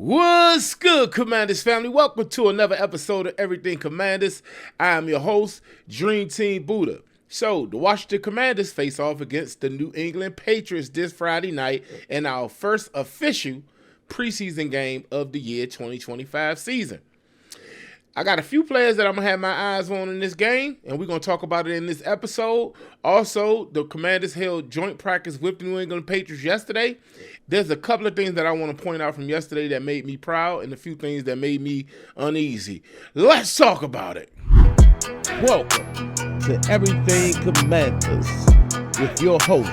What's good, Commanders family? Welcome to another episode of Everything Commanders. I am your host, Dream Team Buddha. So, the Washington Commanders face off against the New England Patriots this Friday night in our first official preseason game of the year 2025 season. I got a few players that I'm going to have my eyes on in this game, and we're going to talk about it in this episode. Also, the Commanders held joint practice with the New England Patriots yesterday. There's a couple of things that I want to point out from yesterday that made me proud and a few things that made me uneasy. Let's talk about it. Welcome to Everything Commanders with your host,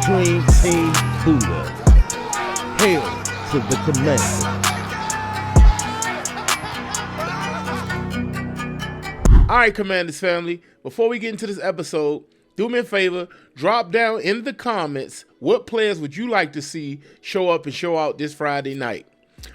Dream Team Buddha. Hail to the Commanders. All right, Commanders family, before we get into this episode, do me a favor, drop down in the comments what players would you like to see show up and show out this Friday night.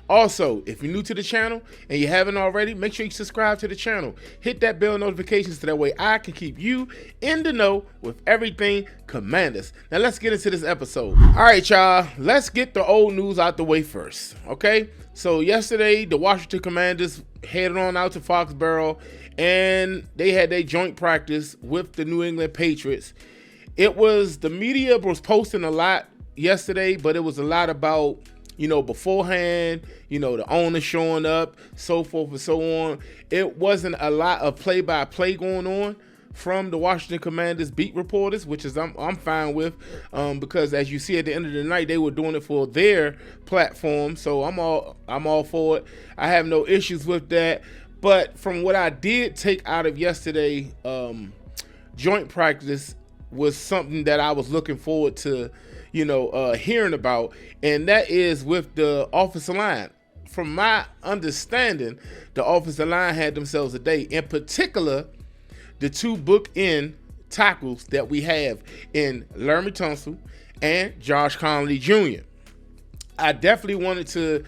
Also, if you're new to the channel and you haven't already, make sure you subscribe to the channel. Hit that bell notifications so that way I can keep you in the know with everything Commanders. Now let's get into this episode. All right, y'all, let's get the old news out the way first, okay? So yesterday, the Washington Commanders headed on out to Foxborough and they had their joint practice with the New England Patriots. The media was posting a lot yesterday, but it was a lot about, beforehand, the owner showing up, so forth and so on. It wasn't a lot of play-by-play going on from the Washington Commanders beat reporters, which is I'm fine with, because as you see at the end of the night, they were doing it for their platform, so I'm all for it. I have no issues with that. But from what I did take out of yesterday, joint practice was something that I was looking forward to, hearing about, and that is with the offensive line. From my understanding, the offensive line had themselves a day. In particular, the two bookend tackles that we have in Laremy Tunsil and Josh Conley Jr. I definitely wanted to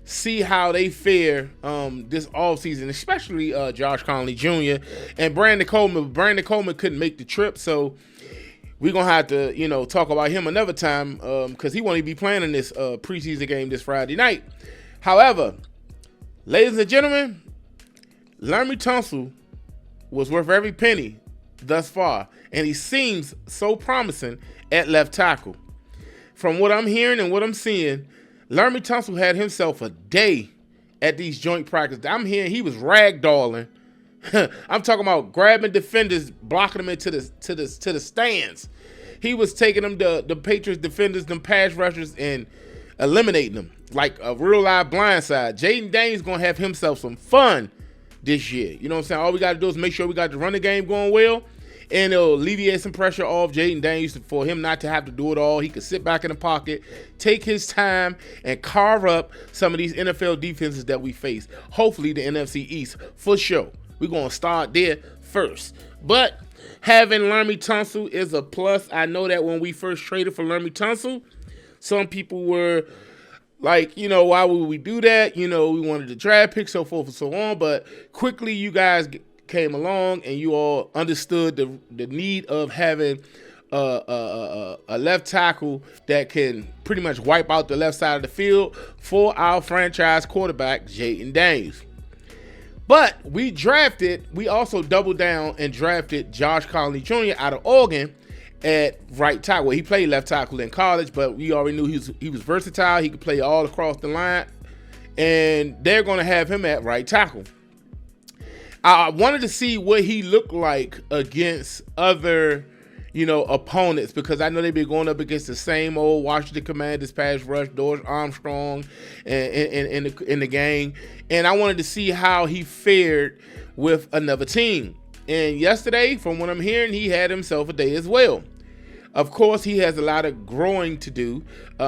see how they fare this offseason, especially Josh Conley Jr. and Brandon Coleman. Brandon Coleman couldn't make the trip, so we're going to have to, talk about him another time because he won't even be playing in this preseason game this Friday night. However, ladies and gentlemen, Laremy Tunsil was worth every penny thus far, and he seems so promising at left tackle. From what I'm hearing and what I'm seeing, Laremy Tunsil had himself a day at these joint practices. I'm hearing he was ragdolling. I'm talking about grabbing defenders, blocking them into the stands. He was taking them the Patriots defenders, them pass rushers, and eliminating them like a real live blindside. Jaden Daniels gonna have himself some fun this year. You know what I'm saying? All we got to do is make sure we got the running game going well, and it'll alleviate some pressure off Jaden Daniels for him not to have to do it all. He could sit back in the pocket, take his time, and carve up some of these NFL defenses that we face. Hopefully the NFC East for sure. We're going to start there first. But having Laremy Tunsil is a plus. I know that when we first traded for Laremy Tunsil, some people were like, why would we do that? We wanted the draft pick, so forth and so on. But quickly you guys came along and you all understood the need of having a left tackle that can pretty much wipe out the left side of the field for our franchise quarterback, Jaden Daniels. But we also doubled down and drafted Josh Conley Jr. out of Oregon at right tackle. Well, he played left tackle in college, but we already knew he was versatile. He could play all across the line, and they're going to have him at right tackle. I wanted to see what he looked like against other, opponents, because I know they've been going up against the same old Washington Commanders pass rush, George Armstrong, and in the gang, and I wanted to see how he fared with another team. And yesterday, from what I'm hearing, he had himself a day as well. Of course, he has a lot of growing to do.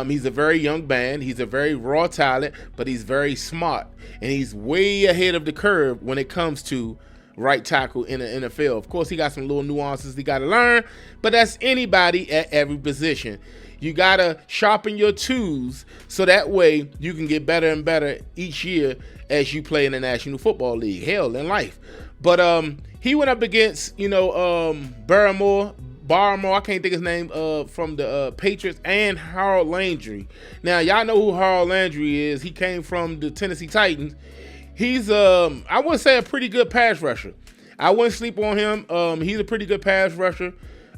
He's a very young man. He's a very raw talent, but he's very smart. And he's way ahead of the curve when it comes to right tackle in the NFL. Of course, he got some little nuances he got to learn, but that's anybody at every position. You got to sharpen your tools so that way you can get better and better each year as you play in the National Football League. Hell, in life. But he went up against, Barrymore, Barmore, I can't think his name, from the Patriots, and Harold Landry. Now, y'all know who Harold Landry is. He came from the Tennessee Titans. He's, I would say, a pretty good pass rusher. I wouldn't sleep on him. He's a pretty good pass rusher.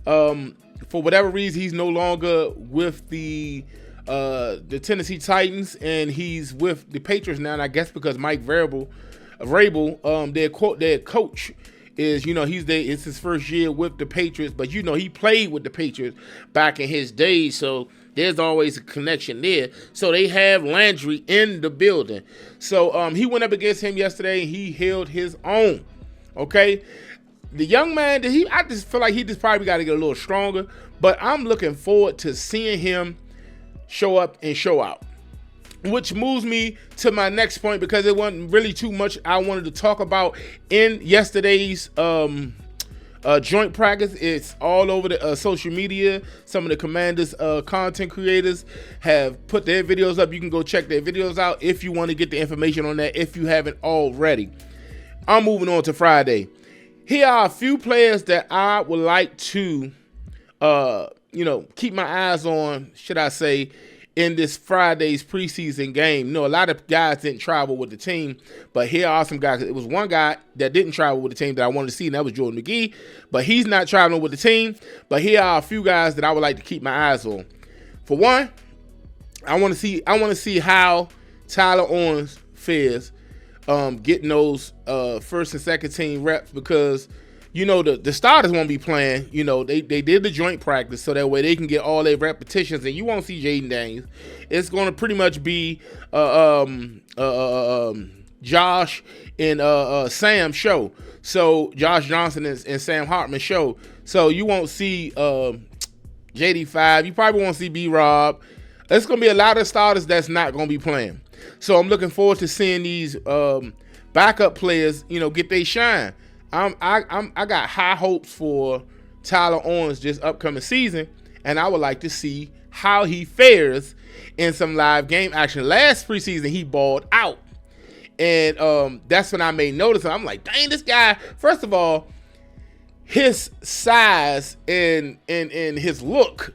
For whatever reason, he's no longer with the Tennessee Titans, and he's with the Patriots now. And I guess because Mike Vrabel, their coach, is, it's his first year with the Patriots, but he played with the Patriots back in his days, so there's always a connection there. So they have Landry in the building. So he went up against him yesterday. He held his own. Okay, the young man, I just feel like he just probably got to get a little stronger, but I'm looking forward to seeing him show up and show out. Which moves me to my next point, because it wasn't really too much I wanted to talk about in yesterday's joint practice. It's all over the social media. Some of the Commanders content creators have put their videos up. You can go check their videos out if you want to get the information on that, if you haven't already. I'm moving on to Friday. Here are a few players that I would like to keep my eyes on, should I say, in this Friday's preseason game. A lot of guys didn't travel with the team, but here are some guys. It was one guy that didn't travel with the team that I wanted to see, and that was Jordan McGee, but he's not traveling with the team. But here are a few guys that I would like to keep my eyes on. For one, I want to see how Tyler Owens fares getting those first and second team reps, because the starters won't be playing. They did the joint practice so that way they can get all their repetitions, and you won't see Jaden Daniels. It's going to pretty much be Josh and Sam show. So Josh Johnson and Sam Hartman show. So you won't see JD5. You probably won't see B-Rob. It's going to be a lot of starters that's not going to be playing. So I'm looking forward to seeing these backup players, get their shine. I got high hopes for Tyler Owens this upcoming season, and I would like to see how he fares in some live game action. Last preseason, he balled out, and that's when I made notice. I'm like, dang, this guy. First of all, his size and his look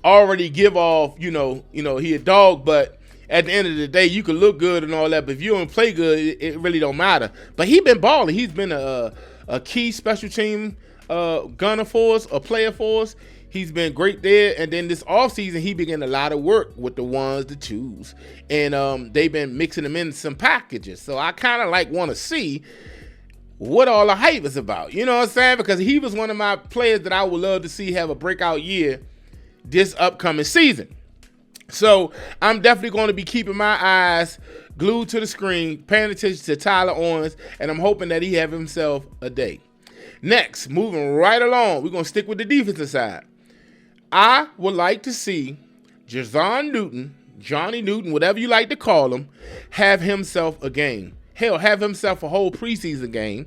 already give off, he a dog, but at the end of the day, you can look good and all that, but if you don't play good, it really don't matter. But he been balling. He's been a key special team gunner for us, a player for us. He's been great there. And then this offseason, he began a lot of work with the ones, the twos. And they've been mixing them in some packages. So I kind of want to see what all the hype is about. You know what I'm saying? Because he was one of my players that I would love to see have a breakout year this upcoming season. So I'm definitely going to be keeping my eyes glued to the screen, paying attention to Tyler Owens, and I'm hoping that he have himself a day. Next, moving right along, we're going to stick with the defensive side. I would like to see Jazon Newton, Johnny Newton, whatever you like to call him, have himself a game. Hell, have himself a whole preseason game.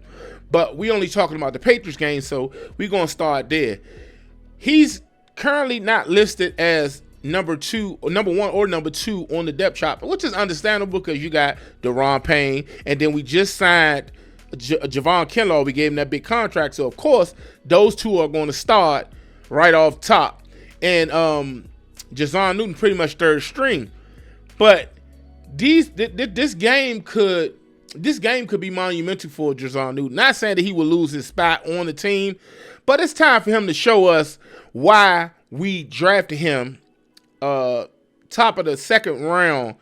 But we only talking about the Patriots game, so we're going to start there. He's currently not listed as number one or number two on the depth chart, which is understandable because you got Daron Payne, and then we just signed Javon Kinlaw. We gave him that big contract, so of course those two are going to start right off top. And Jazon Newton pretty much third string, but this game could be monumental for Jazon Newton. Not saying that he will lose his spot on the team, but it's time for him to show us why we drafted him top of the second round,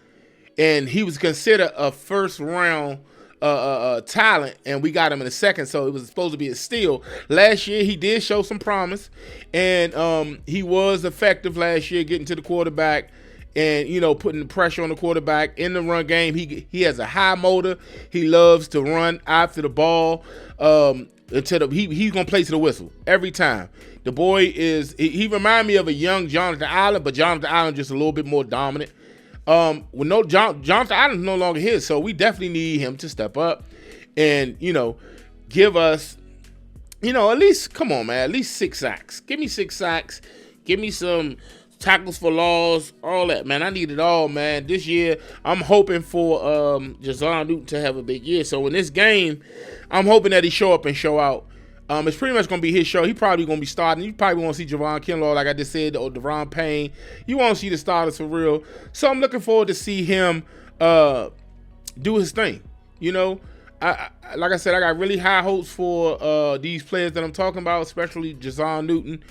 and he was considered a first round talent, and we got him in the second, so it was supposed to be a steal. Last year he did show some promise, and he was effective last year getting to the quarterback and putting the pressure on the quarterback in the run game. He has a high motor. He loves to run after the ball until he's gonna play to the whistle every time. The boy he remind me of a young Jonathan Allen, but Jonathan Allen just a little bit more dominant. Jonathan Allen's no longer his, so we definitely need him to step up and give us at least, come on man, at least 6 sacks. Give me 6 sacks. Give me some tackles for loss, all that, man. I need it all, man. This year, I'm hoping for Jazon Newton to have a big year. So in this game, I'm hoping that he show up and show out. It's pretty much going to be his show. He probably going to be starting. You probably want to see Javon Kinlaw, like I just said, or Deron Payne. You want to see the starters for real. So I'm looking forward to see him do his thing. You know, like I said, I got really high hopes for these players that I'm talking about, especially Jazon Newton.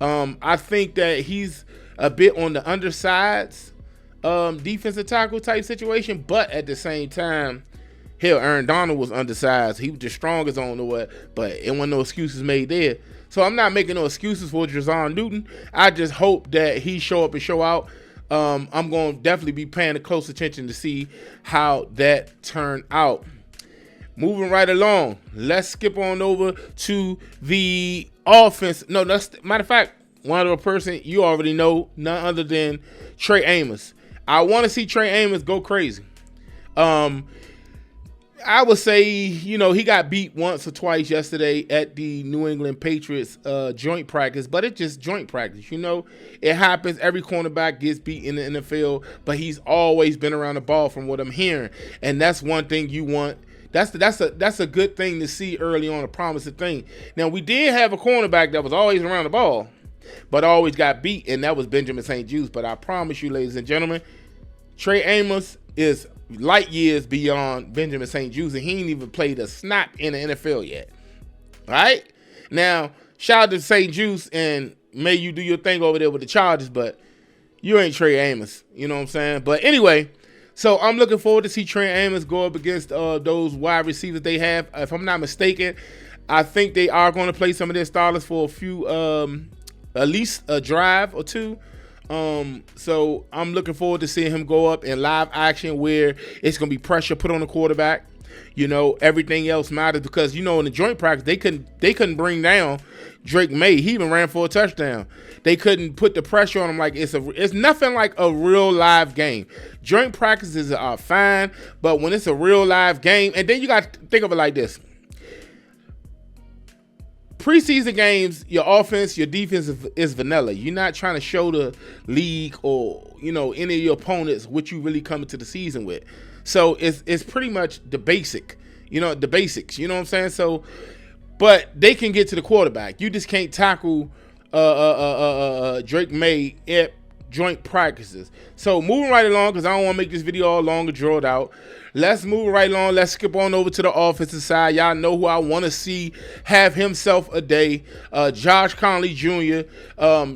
I think that he's a bit on the undersides defensive tackle type situation, but at the same time, hell, Aaron Donald was undersized. He was the strongest on the what, but it wasn't no excuses made there. So I'm not making no excuses for Jazon Newton. I just hope that he show up and show out. I'm going to definitely be paying close attention to see how that turned out. Moving right along, let's skip on over to the offense. No, matter of fact, one other person you already know, none other than Trey Amos. I want to see Trey Amos go crazy. I would say, you know, he got beat once or twice yesterday at the New England Patriots joint practice, but it's just joint practice. You know, it happens. Every cornerback gets beat in the NFL, but he's always been around the ball from what I'm hearing, and that's one thing you want. That's a good thing to see early on, a promising thing. Now, we did have a cornerback that was always around the ball, but always got beat, and that was Benjamin St-Juste. But I promise you, ladies and gentlemen, Trey Amos is light years beyond Benjamin St-Juste, and he ain't even played a snap in the NFL yet. All right? Now, shout out to St-Juste, and may you do your thing over there with the Chargers, but you ain't Trey Amos. You know what I'm saying? But anyway, so I'm looking forward to see Trey Amos go up against those wide receivers they have. If I'm not mistaken, I think they are going to play some of their starters for a few, at least a drive or two. So I'm looking forward to seeing him go up in live action where it's going to be pressure put on the quarterback. You know, everything else matters because, you know, in the joint practice, they couldn't bring down Drake May. He even ran for a touchdown. They couldn't put the pressure on him like it's nothing like a real live game. Joint practices are fine, but when it's a real live game, and then you got to think of it like this. Preseason games, your offense, your defense is vanilla. You're not trying to show the league or, you know, any of your opponents what you really come into the season with. So it's pretty much the basics, you know what I'm saying? So, but they can get to the quarterback. You just can't tackle Drake May at joint practices. So moving right along, because I don't want to make this video all long and drawn out. Let's move right along. Let's skip on over to the offensive side. Y'all know who I want to see have himself a day. Josh Conley Jr.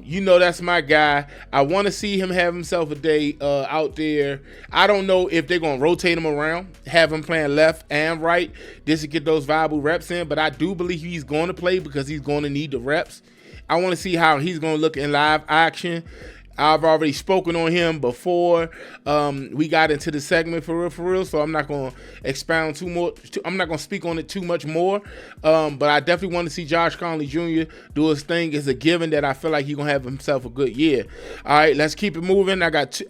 You know that's my guy. I want to see him have himself a day out there. I don't know if they're going to rotate him around, have him playing left and right just to get those viable reps in. But I do believe he's going to play because he's going to need the reps. I want to see how he's going to look in live action. I've already spoken on him before we got into the segment for real. So I'm not going to expound I'm not going to speak on it too much more. But I definitely want to see Josh Conley Jr. do his thing. It's a given that I feel like he's going to have himself a good year. All right, let's keep it moving. Let's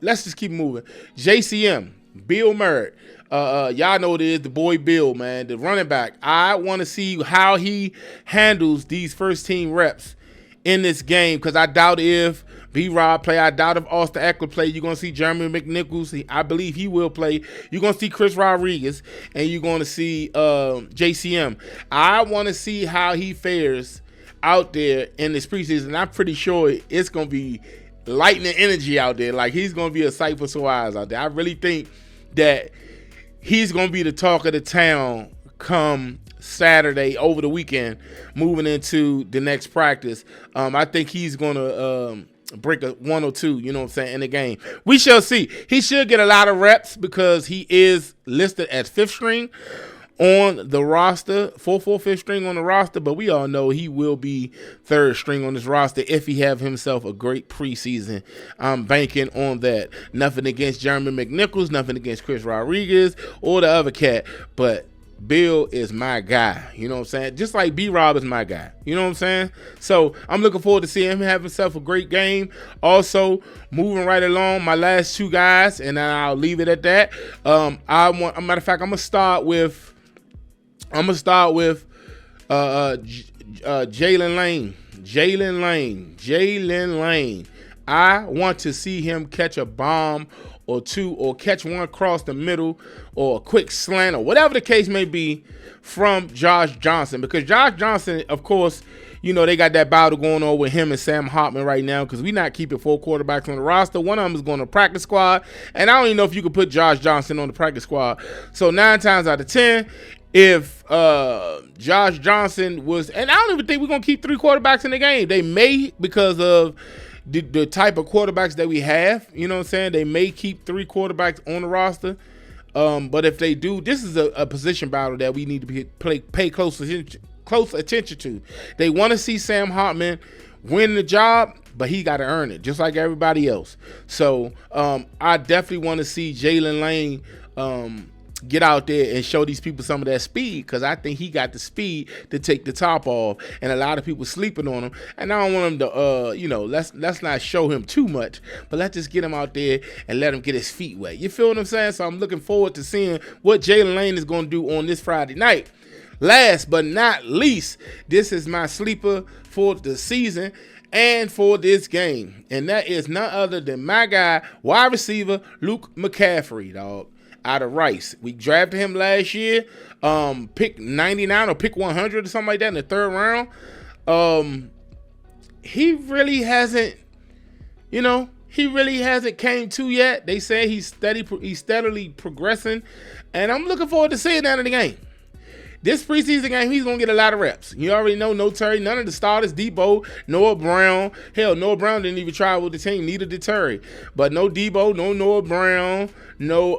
just keep moving. JCM, Bill Murray. Y'all know it is the boy Bill, man, the running back. I want to see how he handles these first team reps in this game, because I doubt if B-Rob play. I doubt if Austin Eckler play. You're going to see Jeremy McNichols. I believe he will play. You're going to see Chris Rodriguez, and you're going to see JCM. I want to see how he fares out there in this preseason. I'm pretty sure it's going to be lightning energy out there. Like, he's going to be a sight for sore eyes out there. I really think that he's going to be the talk of the town come Saturday over the weekend, moving into the next practice. I think he's going to break a 1 or 2, you know what I'm saying, in the game. We shall see. He should get a lot of reps because he is listed as 5th string on the roster, 5th string on the roster, but we all know he will be 3rd string on this roster if he have himself a great preseason. I'm banking on that. Nothing against Jeremy McNichols, nothing against Chris Rodriguez or the other cat, but Bill is my guy, you know what I'm saying? Just like B-Rob is my guy, you know what I'm saying? So I'm looking forward to seeing him have himself a great game. Also, moving right along, my last 2 guys, and then I'll leave it at that. Matter of fact, I'm gonna start with Jalen Lane. Jalen Lane. I want to see him catch a bomb or two, or catch one across the middle, or a quick slant, or whatever the case may be from Josh Johnson. Because Josh Johnson, of course, you know, they got that battle going on with him and Sam Hartman right now because we not keeping 4 quarterbacks on the roster. One of them is going to practice squad, and I don't even know if you could put Josh Johnson on the practice squad. So 9 times out of 10, if Josh Johnson was, and I don't even think we're going to keep 3 quarterbacks in the game. They may, because of the type of quarterbacks that we have, you know what I'm saying? They may keep 3 quarterbacks on the roster. But if they do, this is a position battle that we need to pay close attention to. They want to see Sam Hartman win the job, but he got to earn it, just like everybody else. So I definitely want to see Jalen Lane get out there and show these people some of that speed, because I think he got the speed to take the top off, and a lot of people sleeping on him. And I don't want him to, you know, let's not show him too much, but let's just get him out there and let him get his feet wet. You feel what I'm saying? So I'm looking forward to seeing what Jalen Lane is going to do on this Friday night. Last but not least, this is my sleeper for the season and for this game, and that is none other than my guy, wide receiver Luke McCaffrey, dog, out of Rice. We drafted him last year, pick 99 or pick 100 or something like that in the 3rd round. He really hasn't, came to yet. They say he's steadily progressing, and I'm looking forward to seeing that in the game. This preseason game, he's going to get a lot of reps. You already know, no Terry, none of the starters, Debo, Noah Brown. Hell, Noah Brown didn't even try with the team, neither did Terry. But no Debo, no Noah Brown, no,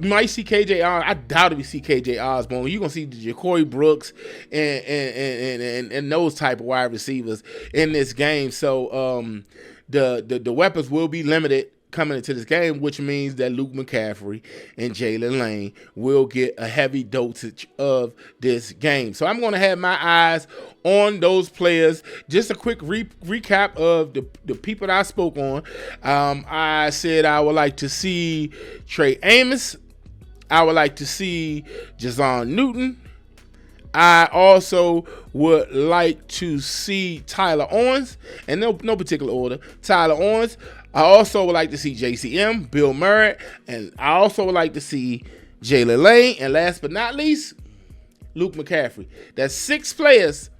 you might see KJ Osborne. I doubt if we see KJ Osborne. You're going to see Ja'Cory Brooks and those type of wide receivers in this game. So the weapons will be limited coming into this game, which means that Luke McCaffrey and Jalen Lane will get a heavy dosage of this game. So I'm going to have my eyes on those players. Just a quick recap of the people that I spoke on. I said I would like to see Trey Amos. I would like to see Jazon Newton. I also would like to see Tyler Owens, and no particular order, Tyler Owens. I also would like to see JCM, Bill Murray, and I also would like to see Jalen Lane, and last but not least, Luke McCaffrey. That's 6 players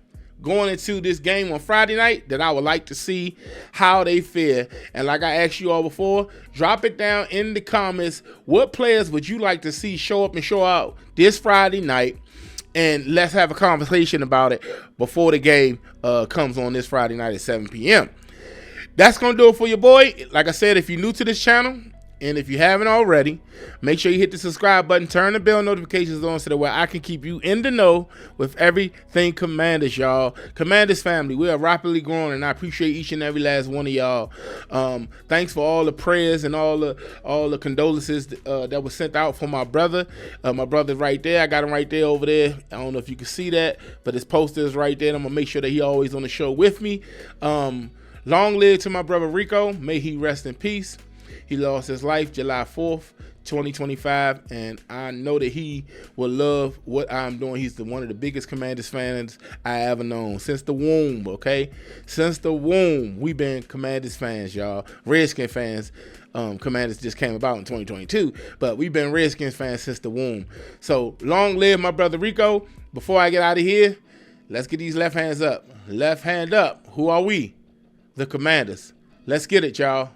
going into this game on Friday night that I would like to see how they fare. And like I asked you all before, drop it down in the comments. What players would you like to see show up and show out this Friday night? And let's have a conversation about it before the game comes on this Friday night at 7 p.m. That's going to do it for your boy. Like I said, if you're new to this channel, and if you haven't already, make sure you hit the subscribe button, turn the bell notifications on so that way I can keep you in the know with everything Commanders, y'all. Commanders family, we are rapidly growing, and I appreciate each and every last one of y'all. Thanks for all the prayers and all the condolences that was sent out for my brother. My brother's right there. I got him right there over there. I don't know if you can see that, but his poster is right there. I'm going to make sure that he always on the show with me. Long live to my brother Rico. May he rest in peace. He lost his life July 4th, 2025, and I know that he will love what I'm doing. He's one of the biggest Commanders fans I ever known since the womb, okay? Since the womb, we've been Commanders fans, y'all. Redskin fans. Commanders just came about in 2022, but we've been Redskins fans since the womb. So long live my brother Rico. Before I get out of here, let's get these left hands up. Left hand up. Who are we? The Commanders. Let's get it, y'all.